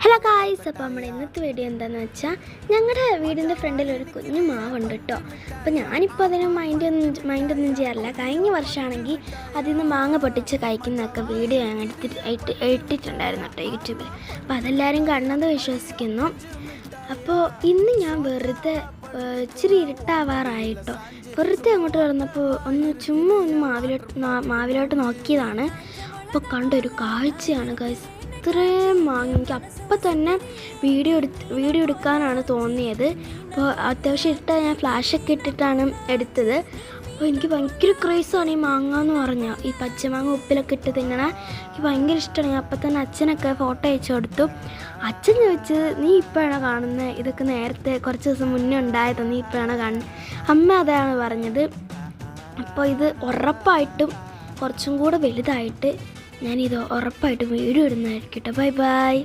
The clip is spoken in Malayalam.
ഹലോ ഗായ്സ്, അപ്പോൾ നമ്മുടെ ഇന്നത്തെ വീഡിയോ എന്താണെന്ന് വെച്ചാൽ ഞങ്ങളുടെ വീടിൻ്റെ ഫ്രണ്ടിൽ ഒരു കുഞ്ഞു മാവുണ്ട് കേട്ടോ. അപ്പോൾ ഞാനിപ്പോൾ അതിന് മൈൻഡൊന്നും ചെയ്യാറില്ല. കഴിഞ്ഞ വർഷമാണെങ്കിൽ അതിൽ നിന്ന് മാങ്ങ പൊട്ടിച്ച് കഴിക്കുന്നതൊക്കെ വീഡിയോ ഞാൻ ഇട്ടിട്ടുണ്ടായിരുന്നു കേട്ടോ യൂട്യൂബിൽ. അപ്പോൾ അതെല്ലാവരും കണ്ടെന്ന് വിശ്വസിക്കുന്നു. അപ്പോൾ ഇന്ന് ഞാൻ വെറുതെ ഇച്ചിരി ഇരുട്ടാവാറായിട്ടോ, വെറുതെ അങ്ങോട്ട് കിടന്നപ്പോൾ ചുമ്മാ മാവിലോട്ട് നോക്കിയതാണ്. അപ്പോൾ കണ്ടൊരു കാഴ്ചയാണ് ഗൈസ്. ഇത്രയും മാങ്ങ എനിക്ക് അപ്പം തന്നെ വീഡിയോ എടുക്കാനാണ് തോന്നിയത്. അപ്പോൾ അത്യാവശ്യം ഞാൻ ഫ്ലാഷൊക്കെ ഇട്ടിട്ടാണ് എടുത്തത്. അപ്പോൾ എനിക്ക് ഭയങ്കര ക്രേസാണ് ഈ മാങ്ങ എന്ന് പറഞ്ഞാൽ. ഈ പച്ചമാങ്ങ ഉപ്പിലൊക്കെ ഇട്ട് തിന്നണേ എനിക്ക് ഭയങ്കര ഇഷ്ടമാണ്. ഞാൻ അപ്പം തന്നെ അച്ഛനൊക്കെ ഫോട്ടോ അയച്ചു കൊടുത്തു. അച്ഛൻ ചോദിച്ചത്, നീ ഇപ്പോഴാണ് കാണുന്നത്, ഇതൊക്കെ നേരത്തെ കുറച്ച് ദിവസം മുന്നേ ഉണ്ടായത്, നീ ഇപ്പോഴാണ് കാണുന്നത്? അമ്മ അതാണ് പറഞ്ഞത്. അപ്പോൾ ഇത് ഉറപ്പായിട്ടും കുറച്ചും കൂടെ വലുതായിട്ട് ഞാനിത് ഉറപ്പായിട്ടും വീഡിയോ ഇടുന്നതായിരിക്കും കേട്ടോ. Bye bye.